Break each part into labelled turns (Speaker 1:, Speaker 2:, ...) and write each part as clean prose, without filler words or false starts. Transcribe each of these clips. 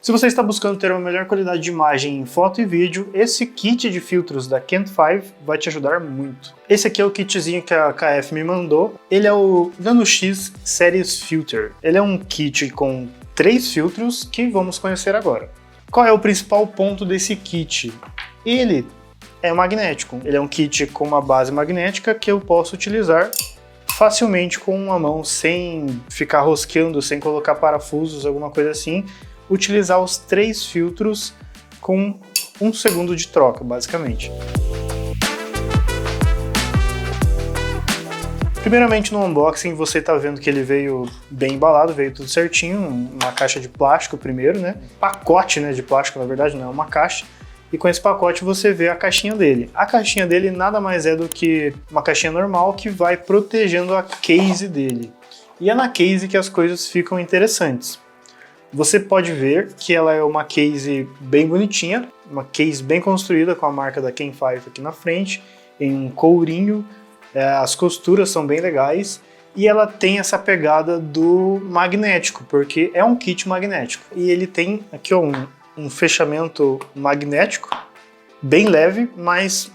Speaker 1: Se você está buscando ter uma melhor qualidade de imagem em foto e vídeo, esse kit de filtros da Can't5 vai te ajudar muito. Esse aqui é o kitzinho que a KF me mandou. Ele é o Nano X Series Filter. Ele é um kit com 3 filtros que vamos conhecer agora. Qual é o principal ponto desse kit? Ele é magnético. Ele é um kit com uma base magnética que eu posso utilizar facilmente com uma mão, sem ficar rosqueando, sem colocar parafusos, alguma coisa assim. Utilizar os 3 filtros com 1 segundo de troca, basicamente. Primeiramente, no unboxing, você está vendo que ele veio bem embalado, veio tudo certinho, uma caixa de plástico primeiro, né? Pacote, né, de plástico, na verdade, não é uma caixa. E com esse pacote você vê a caixinha dele. A caixinha dele nada mais é do que uma caixinha normal que vai protegendo a case dele. E é na case que as coisas ficam interessantes. Você pode ver que ela é uma case bem bonitinha, uma case bem construída com a marca da Can't5 aqui na frente, em um courinho, as costuras são bem legais e ela tem essa pegada do magnético, porque é um kit magnético. E ele tem aqui ó, um fechamento magnético, bem leve, mas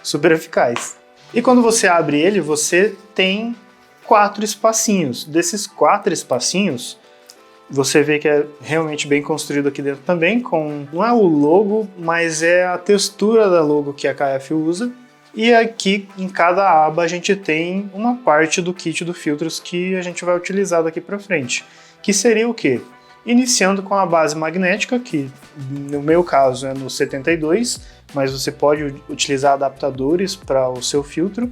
Speaker 1: super eficaz. E quando você abre ele, você tem 4 espacinhos. Desses 4 espacinhos, você vê que é realmente bem construído aqui dentro também, não é o logo, mas é a textura da logo que a KF usa. E aqui em cada aba a gente tem uma parte do kit do filtros que a gente vai utilizar daqui para frente. Que seria o quê? Iniciando com a base magnética, que no meu caso é no 72, mas você pode utilizar adaptadores para o seu filtro.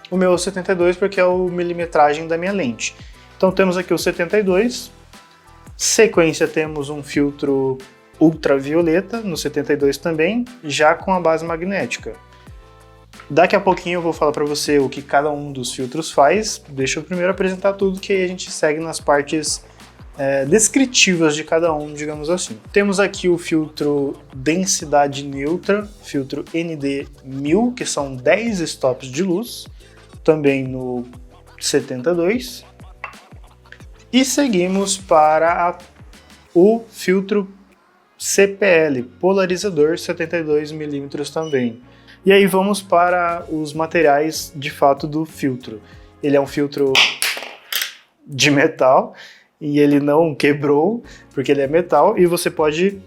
Speaker 1: O meu é o 72 porque é a milimetragem da minha lente. Então temos aqui o 72. Sequência temos um filtro ultravioleta, no 72 também, já com a base magnética. Daqui a pouquinho eu vou falar para você o que cada um dos filtros faz. Deixa eu primeiro apresentar tudo, que aí a gente segue nas partes descritivas de cada um, digamos assim. Temos aqui o filtro densidade neutra, filtro ND1000, que são 10 stops de luz, também no 72. E seguimos para o filtro CPL, polarizador 72mm também. E aí vamos para os materiais de fato do filtro. Ele é um filtro de metal e ele não quebrou porque ele é metal, e você pode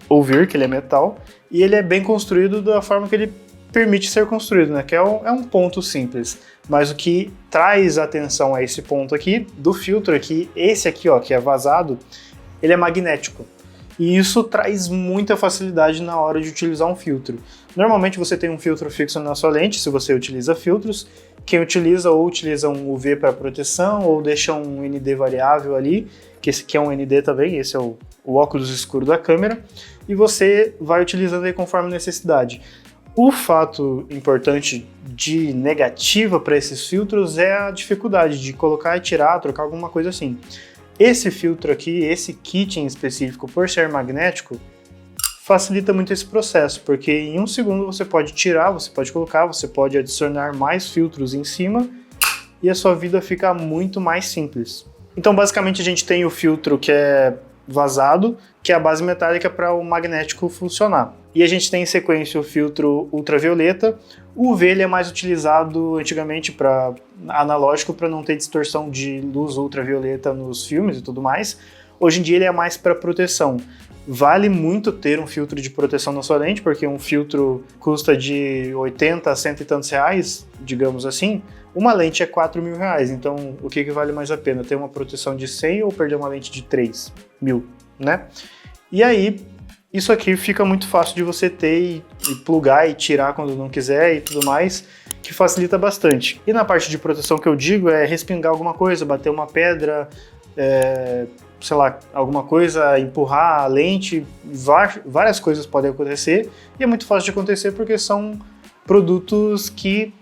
Speaker 1: ouvir que ele é metal, e ele é bem construído da forma que ele permite ser construído, né? Que é um ponto simples. Mas o que traz atenção a esse ponto aqui do filtro é que esse aqui, ó, que é vazado, ele é magnético. E isso traz muita facilidade na hora de utilizar um filtro. Normalmente você tem um filtro fixo na sua lente, se você utiliza filtros. Quem utiliza ou utiliza um UV para proteção, ou deixa um ND variável ali, que esse aqui é um ND também, esse é o óculos escuro da câmera, e você vai utilizando aí conforme necessidade. O fato importante de negativa para esses filtros é a dificuldade de colocar e tirar, trocar alguma coisa assim. Esse filtro aqui, esse kit em específico, por ser magnético, facilita muito esse processo, porque em 1 segundo você pode tirar, você pode colocar, você pode adicionar mais filtros em cima e a sua vida fica muito mais simples. Então basicamente a gente tem o filtro que é vazado, que é a base metálica para o magnético funcionar. E a gente tem em sequência o filtro ultravioleta. O UV ele é mais utilizado antigamente para analógico, para não ter distorção de luz ultravioleta nos filmes e tudo mais. Hoje em dia ele é mais para proteção. Vale muito ter um filtro de proteção na sua lente, porque um filtro custa de 80 a 100 e tantos reais, digamos assim. Uma lente é 4 mil reais, então o que vale mais a pena? Ter uma proteção de 100 ou perder uma lente de 3 mil, né? E aí, isso aqui fica muito fácil de você ter e plugar e tirar quando não quiser e tudo mais, que facilita bastante. E na parte de proteção que eu digo é respingar alguma coisa, bater uma pedra, sei lá, alguma coisa, empurrar a lente, várias coisas podem acontecer, e é muito fácil de acontecer porque são produtos que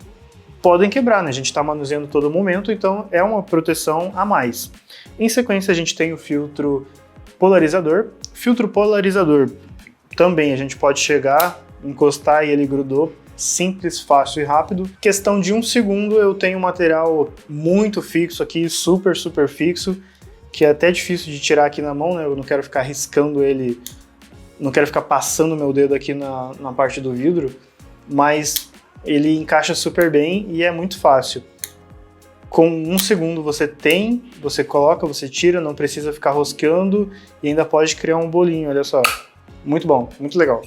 Speaker 1: podem quebrar, né? A gente está manuseando todo momento, então é uma proteção a mais. Em sequência a gente tem o filtro polarizador. Filtro polarizador também a gente pode chegar, encostar e ele grudou, simples, fácil e rápido. Questão de 1 segundo eu tenho um material muito fixo aqui, super fixo, que é até difícil de tirar aqui na mão, né? Eu não quero ficar riscando ele, não quero ficar passando meu dedo aqui na parte do vidro, mas ele encaixa super bem e é muito fácil. Com 1 segundo você coloca, você tira, não precisa ficar rosqueando e ainda pode criar um bolinho, olha só. Muito bom, muito legal.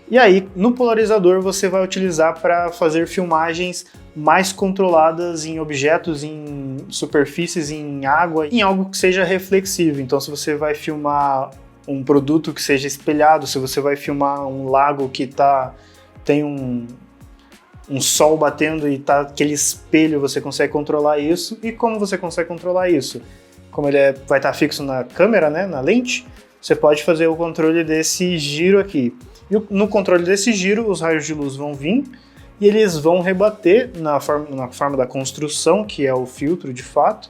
Speaker 1: E aí, no polarizador, você vai utilizar para fazer filmagens mais controladas em objetos, em superfícies, em água, em algo que seja reflexivo. Então, se você vai filmar um produto que seja espelhado, se você vai filmar um lago que tem um sol batendo e tá aquele espelho, você consegue controlar isso. E como você consegue controlar isso? Como ele vai estar fixo na câmera, né, na lente, você pode fazer o controle desse giro aqui. E no controle desse giro, os raios de luz vão vir e eles vão rebater na forma da construção, que é o filtro de fato,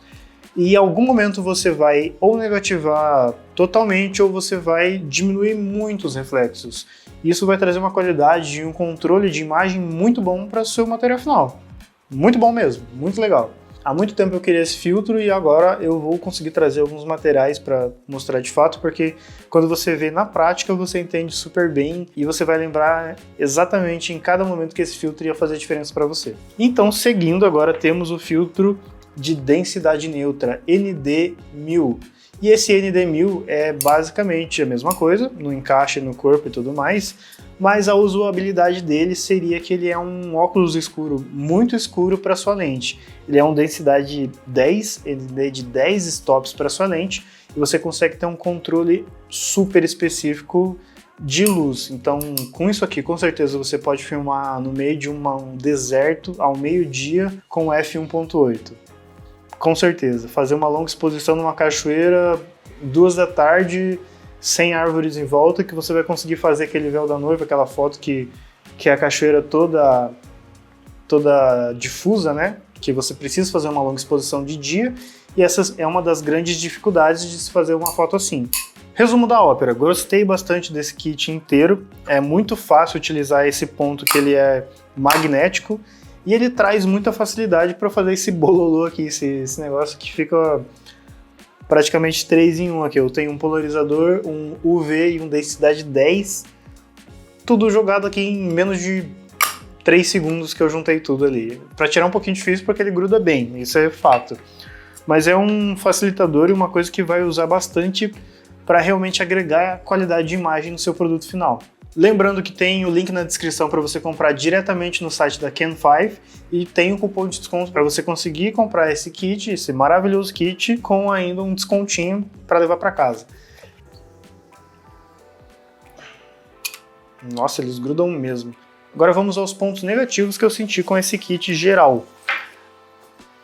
Speaker 1: e em algum momento você vai ou negativar totalmente ou você vai diminuir muito os reflexos. Isso vai trazer uma qualidade e um controle de imagem muito bom para o seu material final. Muito bom mesmo, muito legal. Há muito tempo eu queria esse filtro e agora eu vou conseguir trazer alguns materiais para mostrar de fato, porque quando você vê na prática você entende super bem e você vai lembrar exatamente em cada momento que esse filtro ia fazer diferença para você. Então, seguindo, agora temos o filtro de densidade neutra, ND1000. E esse ND1000 é basicamente a mesma coisa, no encaixe no corpo e tudo mais, mas a usabilidade dele seria que ele é um óculos escuro, muito escuro para sua lente. Ele é uma densidade 10, ND de 10 stops para sua lente, e você consegue ter um controle super específico de luz. Então, com isso aqui, com certeza você pode filmar no meio de um deserto ao meio-dia com f1.8. Com certeza. Fazer uma longa exposição numa cachoeira, 2 da tarde, sem árvores em volta, que você vai conseguir fazer aquele véu da noiva, aquela foto que é a cachoeira toda difusa, né? Que você precisa fazer uma longa exposição de dia, e essa é uma das grandes dificuldades de se fazer uma foto assim. Resumo da ópera, gostei bastante desse kit inteiro, é muito fácil utilizar esse ponto que ele é magnético, e ele traz muita facilidade para fazer esse bololô aqui, esse negócio que fica praticamente 3 em 1 aqui. Eu tenho um polarizador, um UV e um densidade 10, tudo jogado aqui em menos de 3 segundos que eu juntei tudo ali. Para tirar um pouquinho difícil porque ele gruda bem, isso é fato. Mas é um facilitador e uma coisa que vai usar bastante para realmente agregar qualidade de imagem no seu produto final. Lembrando que tem o link na descrição para você comprar diretamente no site da Can5 e tem um cupom de desconto para você conseguir comprar esse kit, esse maravilhoso kit, com ainda um descontinho para levar para casa. Nossa, eles grudam mesmo. Agora vamos aos pontos negativos que eu senti com esse kit geral.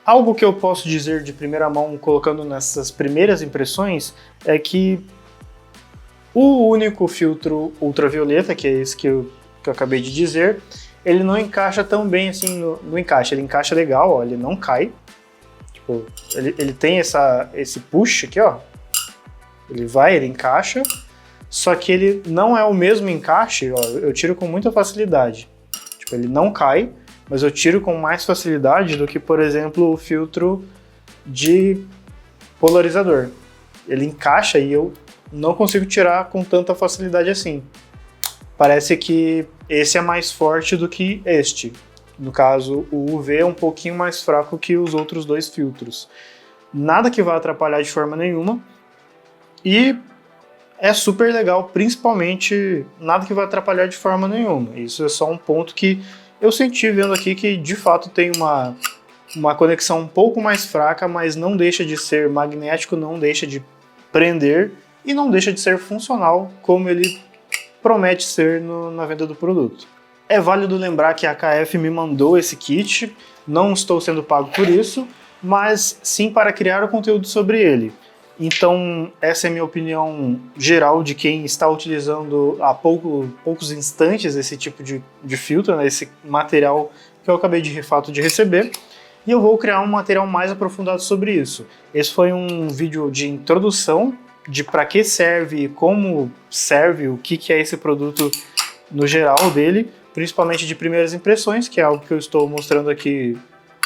Speaker 1: Algo que eu posso dizer de primeira mão, colocando nessas primeiras impressões, é que o único filtro ultravioleta, que é esse que eu acabei de dizer, ele não encaixa tão bem assim no encaixe. Ele encaixa legal, ó, ele não cai. Tipo, ele tem esse push aqui, ó. Ele encaixa, só que ele não é o mesmo encaixe, ó, eu tiro com muita facilidade. Tipo, ele não cai, mas eu tiro com mais facilidade do que, por exemplo, o filtro de polarizador. Ele encaixa e eu não consigo tirar com tanta facilidade assim. Parece que esse é mais forte do que este. No caso, o UV é um pouquinho mais fraco que os outros dois filtros. Nada que vá atrapalhar de forma nenhuma. E é super legal, principalmente nada que vai atrapalhar de forma nenhuma. Isso é só um ponto que eu senti vendo aqui, que de fato tem uma conexão um pouco mais fraca, mas não deixa de ser magnético, não deixa de prender e não deixa de ser funcional como ele promete ser na venda do produto. É válido lembrar que a KF me mandou esse kit, não estou sendo pago por isso, mas sim para criar o conteúdo sobre ele. Então essa é a minha opinião geral de quem está utilizando há poucos instantes esse tipo de filtro, né, esse material que eu acabei de fato de receber. E eu vou criar um material mais aprofundado sobre isso. Esse foi um vídeo de introdução de para que serve, como serve, o que é esse produto no geral dele, principalmente de primeiras impressões, que é algo que eu estou mostrando aqui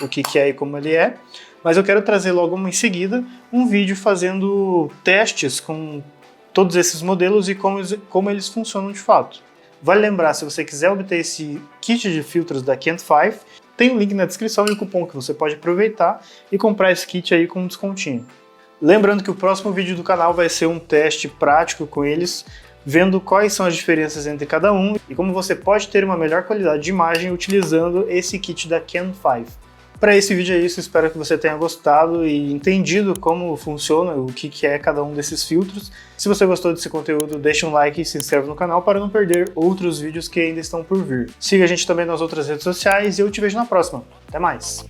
Speaker 1: o que é e como ele é. mas eu quero trazer logo em seguida um vídeo fazendo testes com todos esses modelos e como eles funcionam de fato. Vale lembrar, se você quiser obter esse kit de filtros da Kent 5, tem um link na descrição e um cupom que você pode aproveitar e comprar esse kit aí com um descontinho. Lembrando que o próximo vídeo do canal vai ser um teste prático com eles, vendo quais são as diferenças entre cada um e como você pode ter uma melhor qualidade de imagem utilizando esse kit da Kent 5. Para esse vídeo é isso, espero que você tenha gostado e entendido como funciona, o que é cada um desses filtros. Se você gostou desse conteúdo, deixa um like e se inscreve no canal para não perder outros vídeos que ainda estão por vir. Siga a gente também nas outras redes sociais e eu te vejo na próxima. Até mais!